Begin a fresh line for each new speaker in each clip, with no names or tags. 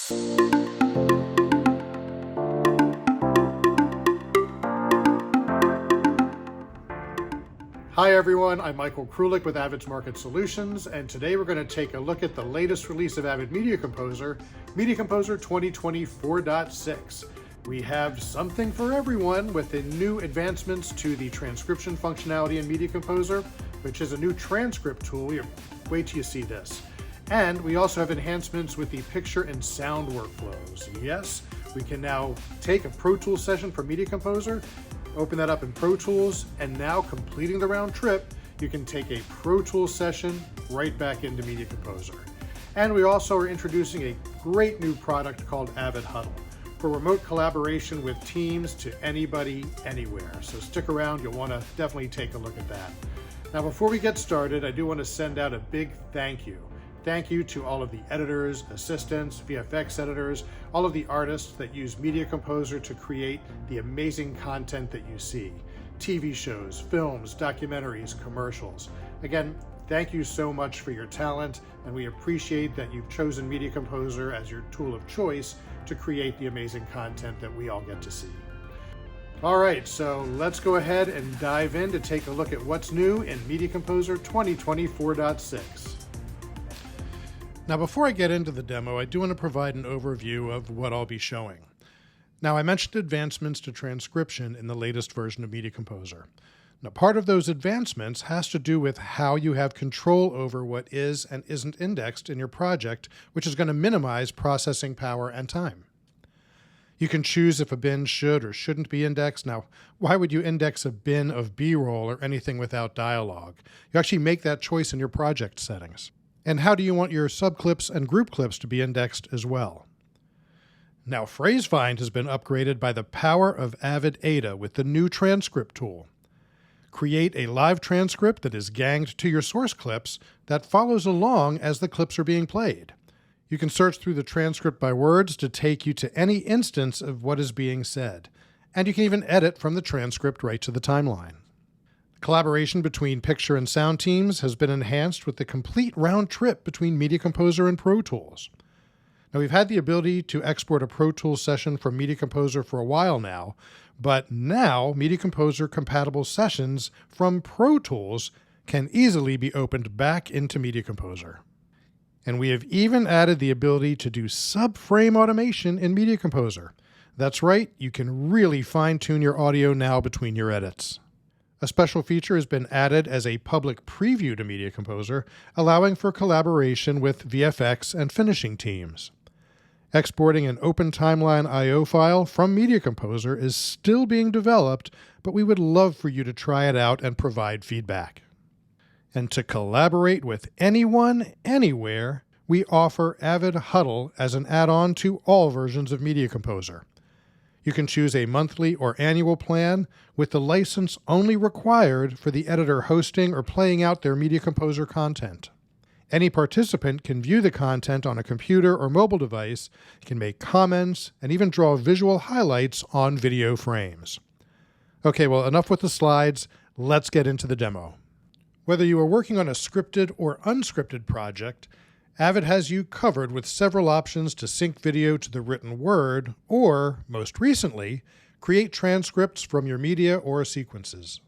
Hi everyone, I'm Michael Krulik with Avid's Market Solutions, and today we're going to take a look at the latest release of Avid Media Composer, Media Composer 2024.6. We have something for everyone with the new advancements to the transcription functionality in Media Composer, which is a new transcript tool. Wait till you see this. And we also have enhancements with the picture and sound workflows. Yes, we can now take a Pro Tools session for Media Composer, open that up in Pro Tools, and now completing the round trip, you can take a Pro Tools session right back into Media Composer. And we also are introducing a great new product called Avid Huddle for remote collaboration with teams to anybody, anywhere. So stick around, you'll want to definitely take a look at that. Now, before we get started, I do want to send out a big thank you. Thank you to all of the editors, assistants, VFX editors, all of the artists that use Media Composer to create the amazing content that you see. TV shows, films, documentaries, commercials. Again, thank you so much for your talent, and we appreciate that you've chosen Media Composer as your tool of choice to create the amazing content that we all get to see. All right, so let's go ahead and dive in to take a look at what's new in Media Composer 2024.6. Now, before I get into the demo, I do want to provide an overview of what I'll be showing. Now, I mentioned advancements to transcription in the latest version of Media Composer. Now, part of those advancements has to do with how you have control over what is and isn't indexed in your project, which is going to minimize processing power and time. You can choose if a bin should or shouldn't be indexed. Now, why would you index a bin of B-roll or anything without dialogue? You actually make that choice in your project settings. And how do you want your subclips and group clips to be indexed as well? Now, PhraseFind has been upgraded by the power of Avid Ada with the new Transcript Tool. Create a live transcript that is ganged to your source clips that follows along as the clips are being played. You can search through the transcript by words to take you to any instance of what is being said. And you can even edit from the transcript right to the timeline. Collaboration between picture and sound teams has been enhanced with the complete round trip between Media Composer and Pro Tools. Now, we've had the ability to export a Pro Tools session from Media Composer for a while now, but now Media Composer compatible sessions from Pro Tools can easily be opened back into Media Composer. And we have even added the ability to do subframe automation in Media Composer. That's right, you can really fine-tune your audio now between your edits. A special feature has been added as a public preview to Media Composer, allowing for collaboration with VFX and finishing teams. Exporting an open timeline I/O file from Media Composer is still being developed, but we would love for you to try it out and provide feedback. And to collaborate with anyone, anywhere, we offer Avid Huddle as an add-on to all versions of Media Composer. You can choose a monthly or annual plan with the license only required for the editor hosting or playing out their Media Composer content. Any participant can view the content on a computer or mobile device, can make comments, and even draw visual highlights on video frames. Okay, well, enough with the slides. Let's get into the demo. Whether you are working on a scripted or unscripted project, Avid has you covered with several options to sync video to the written word, or, most recently, create transcripts from your media or sequences.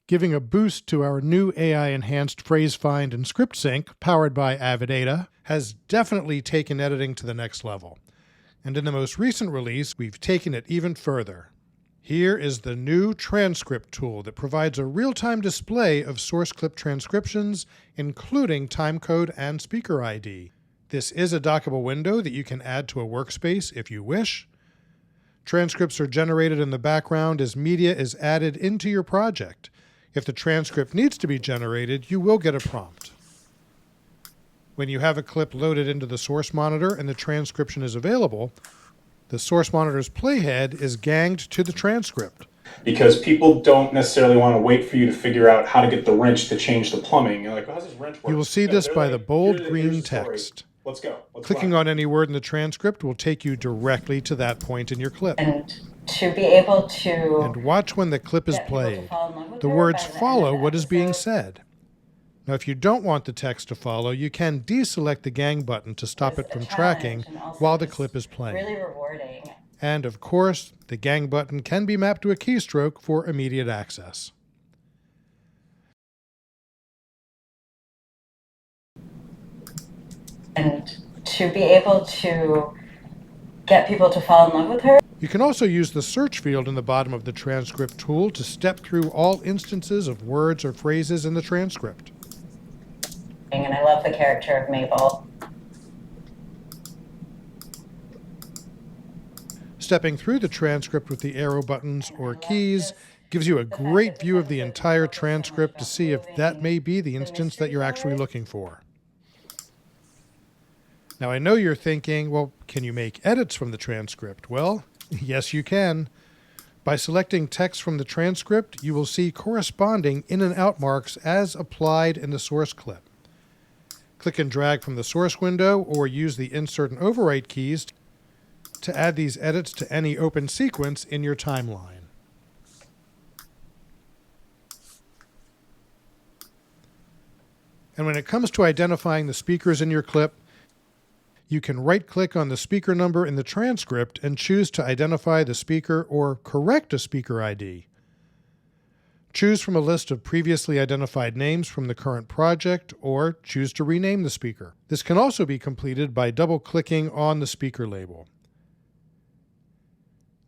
Giving a boost to our new AI-enhanced PhraseFind and script sync, powered by Avid Ada, has definitely taken editing to the next level. And in the most recent release, we've taken it even further. Here is the new Transcript Tool that provides a real-time display of source clip transcriptions, including timecode and speaker ID. This is a dockable window that you can add to a workspace if you wish. Transcripts are generated in the background as media is added into your project. If the transcript needs to be generated, you will get a prompt. When you have a clip loaded into the source monitor and the transcription is available, the source monitor's playhead is ganged to the transcript.
Because people don't necessarily want to wait for you to figure out how to get the wrench to change the plumbing. You're like, well, how's this wrench work?
You will see this by the bold green text.
Let's go.
Clicking on any word in the transcript will take you directly to that point in your clip.
And to be able to...
And watch when the clip is played. The words follow what is being said. Now, if you don't want the text to follow, you can deselect the gang button to stop it from tracking while the clip is playing.
Really rewarding.
And of course, the gang button can be mapped to a keystroke for immediate access.
And to be able to get people to fall in love with her.
You can also use the search field in the bottom of the Transcript tool to step through all instances of words or phrases in the transcript.
And I love the character of Mabel.
Stepping through the transcript with the arrow buttons or keys gives you a great view of the entire transcript to see if that may be the instance that you're actually looking for. Now, I know you're thinking, well, can you make edits from the transcript? Well, yes, you can. By selecting text from the transcript, you will see corresponding in and out marks as applied in the source clip. Click and drag from the source window or use the insert and overwrite keys to add these edits to any open sequence in your timeline. And when it comes to identifying the speakers in your clip, you can right-click on the speaker number in the transcript and choose to identify the speaker or correct a speaker ID. Choose from a list of previously identified names from the current project, or choose to rename the speaker. This can also be completed by double-clicking on the speaker label.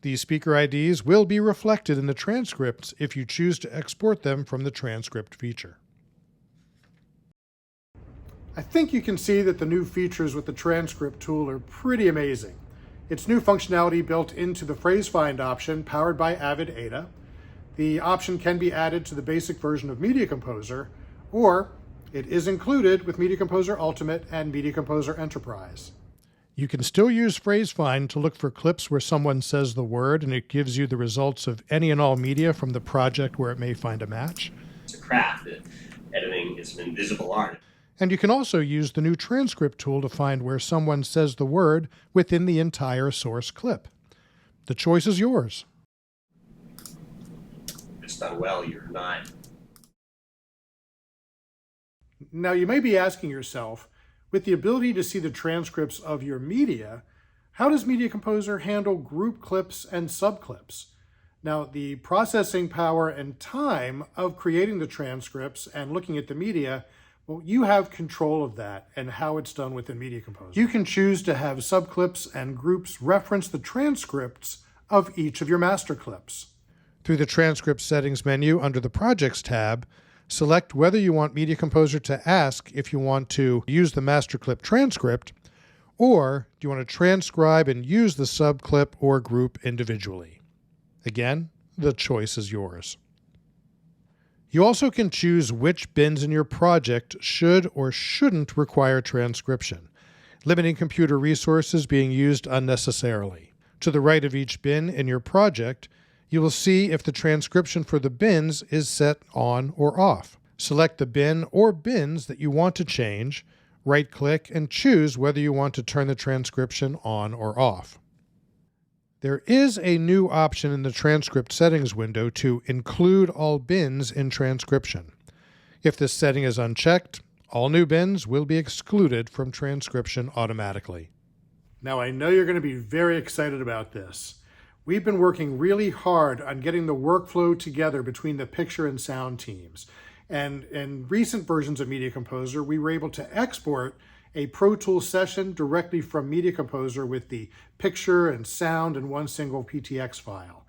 These speaker IDs will be reflected in the transcripts if you choose to export them from the transcript feature. I think you can see that the new features with the Transcript tool are pretty amazing. Its new functionality built into the PhraseFind option powered by Avid Ada. The option can be added to the basic version of Media Composer, or it is included with Media Composer Ultimate and Media Composer Enterprise. You can still use PhraseFind to look for clips where someone says the word and it gives you the results of any and all media from the project where it may find a match.
It's a craft. Editing is an invisible art.
And you can also use the new Transcript tool to find where someone says the word within the entire source clip. The choice is yours.
If it's done well, you're not.
Now, you may be asking yourself, with the ability to see the transcripts of your media, how does Media Composer handle group clips and subclips? Now, the processing power and time of creating the transcripts and looking at the media, well, you have control of that and how it's done within Media Composer. You can choose to have subclips and groups reference the transcripts of each of your master clips. Through the Transcript Settings menu under the Projects tab, select whether you want Media Composer to ask if you want to use the master clip transcript, or do you want to transcribe and use the subclip or group individually. Again, the choice is yours. You also can choose which bins in your project should or shouldn't require transcription, limiting computer resources being used unnecessarily. To the right of each bin in your project, you will see if the transcription for the bins is set on or off. Select the bin or bins that you want to change, right-click, and choose whether you want to turn the transcription on or off. There is a new option in the Transcript Settings window to include all bins in transcription. If this setting is unchecked, all new bins will be excluded from transcription automatically. Now, I know you're going to be very excited about this. We've been working really hard on getting the workflow together between the picture and sound teams. And in recent versions of Media Composer, we were able to export a Pro Tools session directly from Media Composer with the picture and sound in one single PTX file.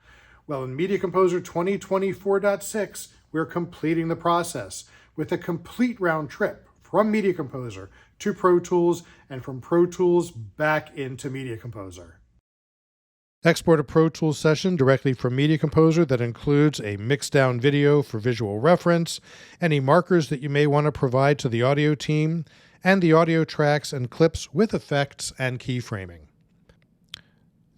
Well, in Media Composer 2024.6, we're completing the process with a complete round trip from Media Composer to Pro Tools and from Pro Tools back into Media Composer. Export a Pro Tools session directly from Media Composer that includes a mixdown video for visual reference, any markers that you may want to provide to the audio team, and the audio tracks and clips with effects and keyframing.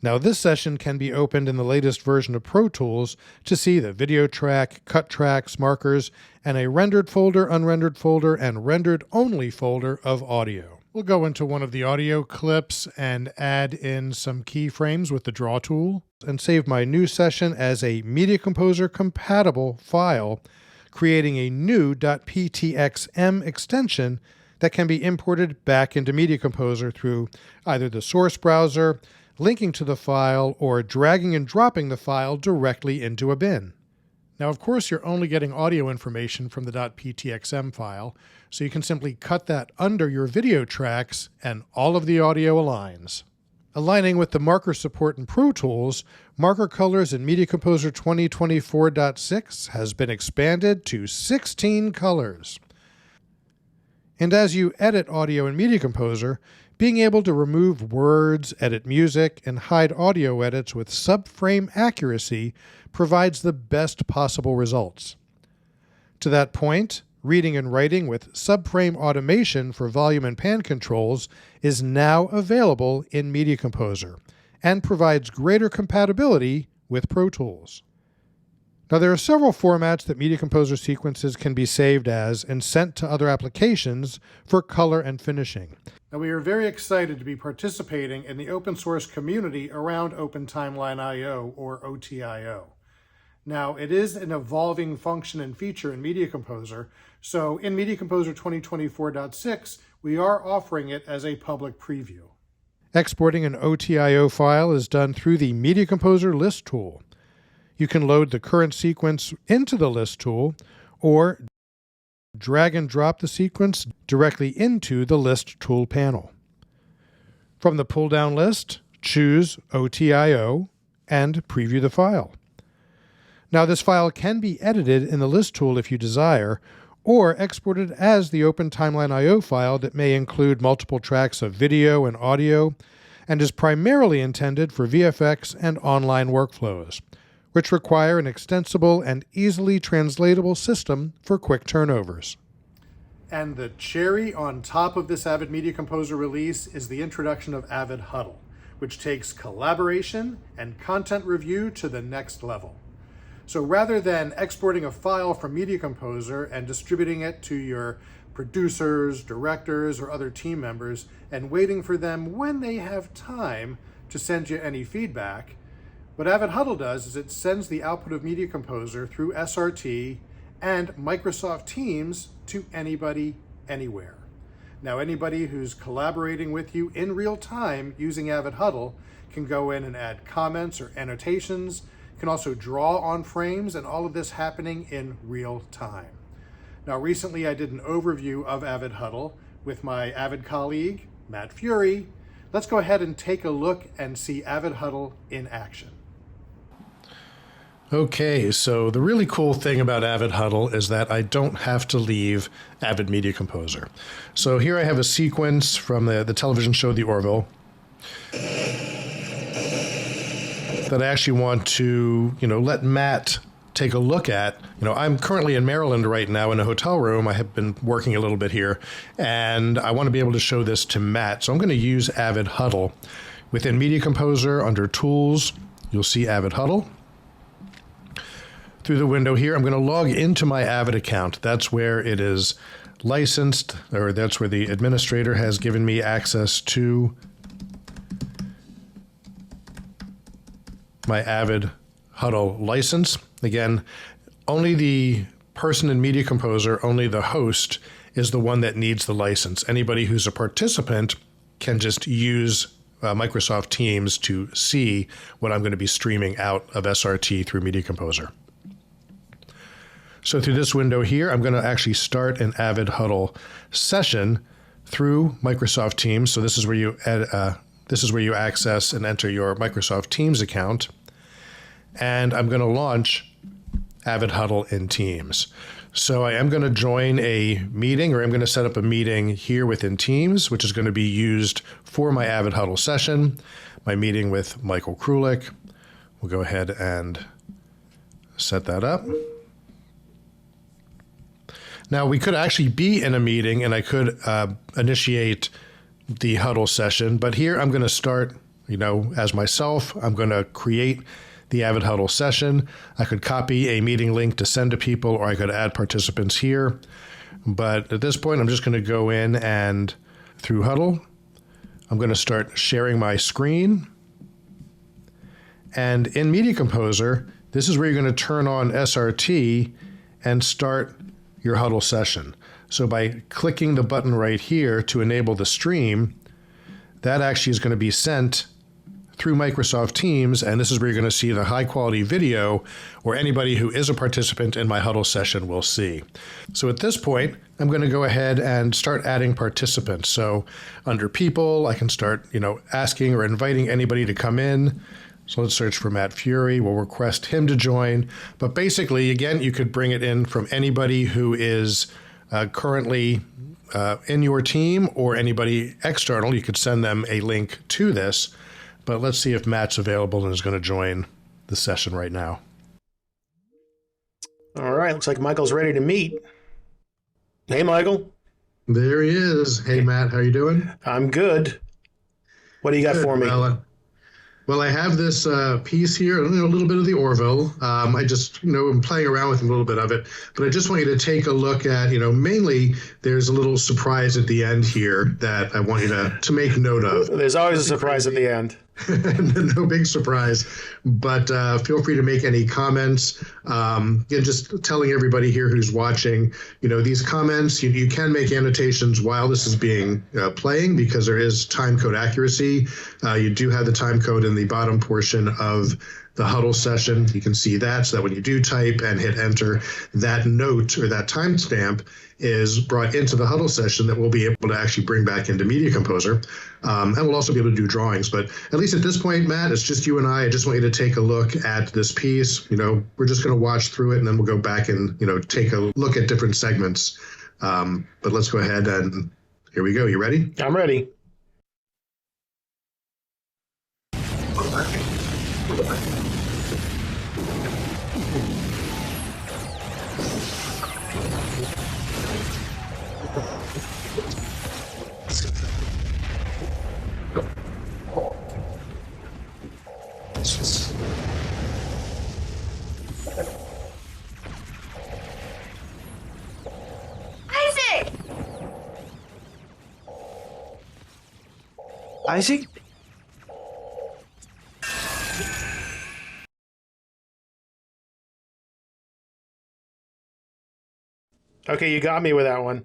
Now, this session can be opened in the latest version of Pro Tools to see the video track, cut tracks, markers, and a rendered folder, unrendered folder, and rendered only folder of audio. We'll go into one of the audio clips and add in some keyframes with the Draw tool and save my new session as a Media Composer compatible file creating a new .ptxm extension that can be imported back into Media Composer through either the source browser, linking to the file, or dragging and dropping the file directly into a bin. Now, of course, you're only getting audio information from the .ptxm file, so you can simply cut that under your video tracks and all of the audio aligns. Aligning with the marker support in Pro Tools, marker colors in Media Composer 2024.6 has been expanded to 16 colors. And as you edit audio in Media Composer, being able to remove words, edit music, and hide audio edits with subframe accuracy provides the best possible results. To that point, reading and writing with subframe automation for volume and pan controls is now available in Media Composer and provides greater compatibility with Pro Tools. Now, there are several formats that Media Composer sequences can be saved as and sent to other applications for color and finishing. Now, we are very excited to be participating in the open source community around Open Timeline I/O, or OTIO. Now, it is an evolving function and feature in Media Composer, so in Media Composer 2024.6, we are offering it as a public preview. Exporting an OTIO file is done through the Media Composer list tool. You can load the current sequence into the list tool, or drag and drop the sequence directly into the list tool panel. From the pull-down list, choose OTIO and preview the file. Now, this file can be edited in the list tool if you desire, or exported as the Open Timeline I/O file that may include multiple tracks of video and audio, and is primarily intended for VFX and online workflows, which require an extensible and easily translatable system for quick turnovers. And the cherry on top of this Avid Media Composer release is the introduction of Avid Huddle, which takes collaboration and content review to the next level. So rather than exporting a file from Media Composer and distributing it to your producers, directors, or other team members and waiting for them when they have time to send you any feedback, what Avid Huddle does is it sends the output of Media Composer through SRT and Microsoft Teams to anybody, anywhere. Now, anybody who's collaborating with you in real time using Avid Huddle can go in and add comments or annotations, can also draw on frames, and all of this happening in real time. Now, recently I did an overview of Avid Huddle with my Avid colleague, Matt Fury. Let's go ahead and take a look and see Avid Huddle in action. Okay, so the really cool thing about Avid Huddle is that I don't have to leave Avid Media Composer. So here I have a sequence from the television show The Orville that I actually want to, let Matt take a look at. I'm currently in Maryland right now in a hotel room. I have been working a little bit here, and I want to be able to show this to Matt. So I'm going to use Avid Huddle. Within Media Composer, under Tools, you'll see Avid Huddle. Through the window here, I'm going to log into my Avid account. That's where it is licensed, or that's where the administrator has given me access to my Avid Huddle license. Again, only the person in Media Composer, only the host, is the one that needs the license. Anybody who's a participant can just use Microsoft Teams to see what I'm going to be streaming out of SRT through Media Composer. So through this window here, I'm going to actually start an Avid Huddle session through Microsoft Teams. So this is where you access and enter your Microsoft Teams account. And I'm going to launch Avid Huddle in Teams. So I am going to join a meeting, or I'm going to set up a meeting here within Teams, which is going to be used for my Avid Huddle session, my meeting with Michael Krulik. We'll go ahead and set that up. Now, we could actually be in a meeting, and I could initiate the Huddle session, but here I'm going to start, as myself. I'm going to create the Avid Huddle session. I could copy a meeting link to send to people, or I could add participants here. But at this point, I'm just going to go in and through Huddle, I'm going to start sharing my screen. And in Media Composer, this is where you're going to turn on SRT and start your Huddle session. So by clicking the button right here to enable the stream, that actually is going to be sent through Microsoft Teams, and this is where you're going to see the high quality video where anybody who is a participant in my Huddle session will see. So at this point, I'm going to go ahead and start adding participants. So under people, I can start, asking or inviting anybody to come in. So let's search for Matt Fury. We'll request him to join. But basically, again, you could bring it in from anybody who is currently in your team or anybody external. You could send them a link to this. But let's see if Matt's available and is going to join the session right now.
All right, looks like Michael's ready to meet. Hey, Michael.
There he is. Hey, Matt, how you doing?
I'm good. What do you got for me?
Well, I have this piece here, a little bit of the Orville. I just, I'm playing around with a little bit of it, but I just want you to take a look at, mainly there's a little surprise at the end here that I want you to make note of.
There's always a surprise at the end.
No big surprise, but feel free to make any comments. Just telling everybody here who's watching, these comments, you can make annotations while this is being playing because there is time code accuracy. You do have the time code in the bottom portion of the Huddle session. You can see that so that when you do type and hit enter, that note or that timestamp is brought into the Huddle session that we'll be able to actually bring back into Media Composer. And we'll also be able to do drawings. But at least at this point, Matt, it's just you and I. I just want you to take a look at this piece. We're just going to watch through it and then we'll go back and, take a look at different segments. But let's go ahead and here we go. You ready?
I'm ready. Isaac? Okay, you got me with that one.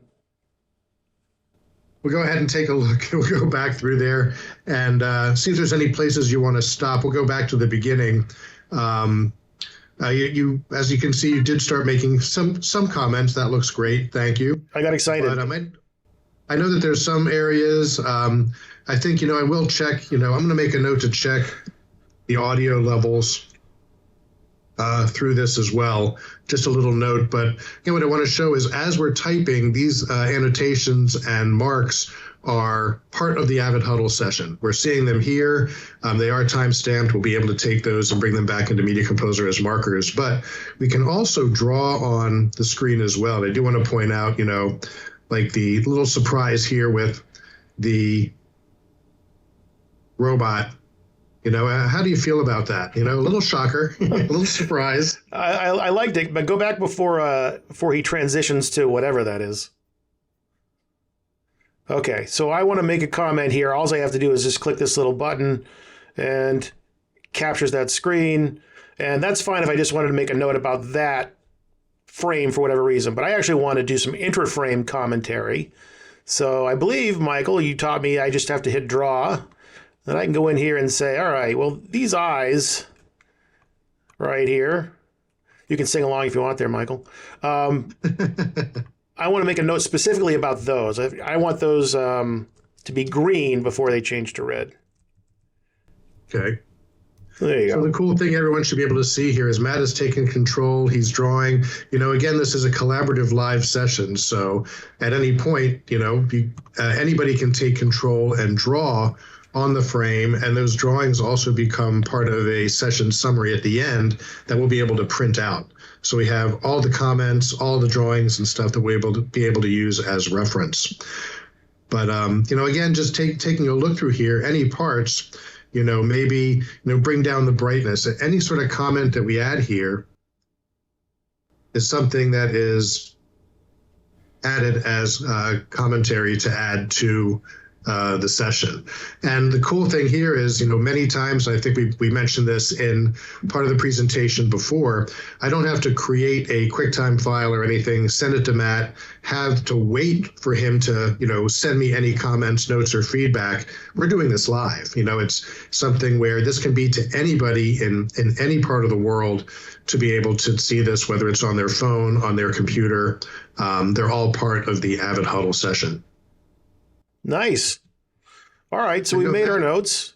We'll go ahead and take a look. We'll go back through there and see if there's any places you want to stop. We'll go back to the beginning. You, as you can see, you did start making some comments. That looks great. Thank you.
I got excited.
But, I know that there's some areas. I think, I will check. I'm going to make a note to check the audio levels through this as well. Just a little note, but what I want to show is as we're typing, these annotations and marks are part of the Avid Huddle session. We're seeing them here. They are time-stamped. We'll be able to take those and bring them back into Media Composer as markers, but we can also draw on the screen as well. I do want to point out, like the little surprise here with the robot. How do you feel about that? A little shocker, a little surprise.
I liked it, but go back before he transitions to whatever that is. Okay, so I want to make a comment here. All I have to do is just click this little button and captures that screen. And that's fine if I just wanted to make a note about that frame for whatever reason. But I actually want to do some intra-frame commentary. So I believe, Michael, you taught me I just have to hit draw. Then I can go in here and say, all right, well, these eyes right here, you can sing along if you want there, Michael. I want to make a note specifically about those. I want those to be green before they change to red.
Okay.
There you go.
So the cool thing everyone should be able to see here is Matt has taken control. He's drawing. Again, this is a collaborative live session. So at any point, anybody can take control and draw on the frame, and those drawings also become part of a session summary at the end that we'll be able to print out. So we have all the comments, all the drawings and stuff that we'll be able to use as reference. But again, just taking a look through here, any parts, maybe bring down the brightness. Any sort of comment that we add here is something that is added as commentary to add to the session. And the cool thing here is, many times, I think we mentioned this in part of the presentation before, I don't have to create a QuickTime file or anything, send it to Matt, have to wait for him to, send me any comments, notes, or feedback. We're doing this live. It's something where this can be to anybody in any part of the world to be able to see this, whether it's on their phone, on their computer. They're all part of the Avid Huddle session.
Nice. All right, so we made our notes.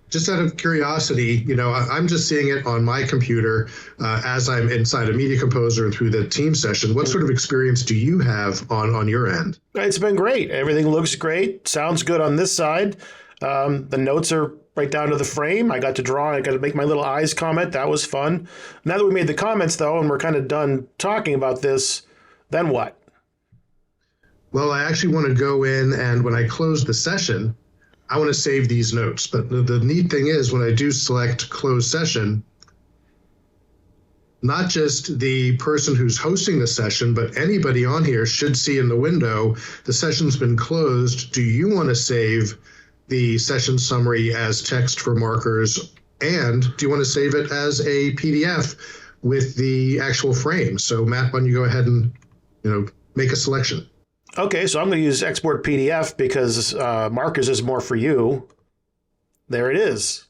Just out of curiosity, I'm just seeing it on my computer as I'm inside a Media Composer through the team session. What sort of experience do you have on your end?
It's been great. Everything looks great. Sounds good on this side. The notes are right down to the frame. I got to draw. I got to make my little eyes comment. That was fun. Now that we made the comments, though, and we're kind of done talking about this, then what?
Well, I actually want to go in, and when I close the session, I want to save these notes. But the neat thing is, when I do select close session, not just the person who's hosting the session, but anybody on here should see in the window, the session's been closed. Do you want to save the session summary as text for markers? And do you want to save it as a PDF with the actual frame? So Matt, why don't you go ahead and, make a selection?
Okay, so I'm going to use export PDF because markers is more for you. There it is.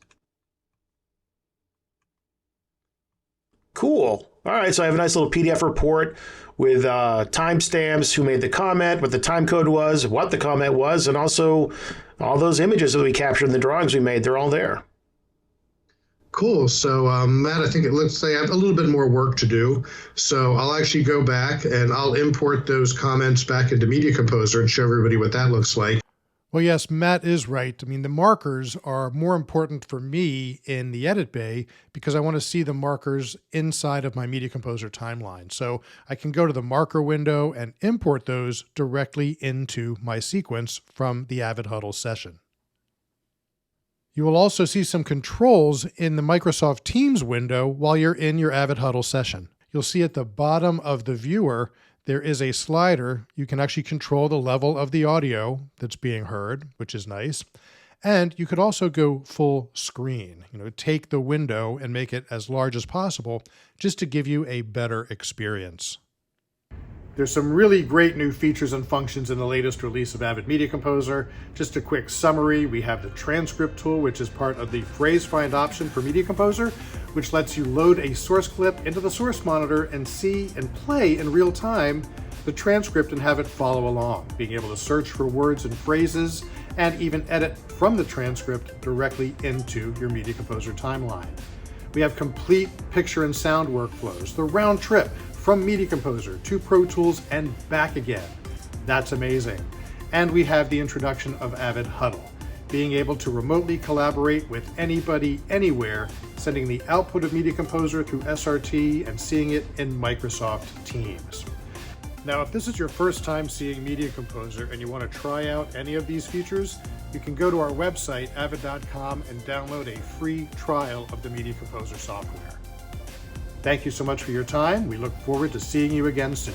Cool. All right, so I have a nice little PDF report with timestamps, who made the comment, what the time code was, what the comment was, and also all those images that we captured in the drawings we made. They're all there.
Cool. So, Matt, I think it looks like I have a little bit more work to do. So I'll actually go back and I'll import those comments back into Media Composer and show everybody what that looks like.
Well, yes, Matt is right. I mean, the markers are more important for me in the edit bay because I want to see the markers inside of my Media Composer timeline. So I can go to the marker window and import those directly into my sequence from the Avid Huddle session. You will also see some controls in the Microsoft Teams window while you're in your Avid Huddle session. You'll see at the bottom of the viewer, there is a slider. You can actually control the level of the audio that's being heard, which is nice. And you could also go full screen, take the window and make it as large as possible just to give you a better experience.
There's some really great new features and functions in the latest release of Avid Media Composer. Just a quick summary, we have the Transcript Tool, which is part of the PhraseFind option for Media Composer, which lets you load a source clip into the source monitor and see and play in real time the transcript and have it follow along, being able to search for words and phrases and even edit from the transcript directly into your Media Composer timeline. We have complete picture and sound workflows, the round trip from Media Composer to Pro Tools and back again. That's amazing. And we have the introduction of Avid Huddle, being able to remotely collaborate with anybody, anywhere, sending the output of Media Composer through SRT and seeing it in Microsoft Teams. Now, if this is your first time seeing Media Composer and you want to try out any of these features, you can go to our website, avid.com, and download a free trial of the Media Composer software. Thank you so much for your time. We look forward to seeing you again soon.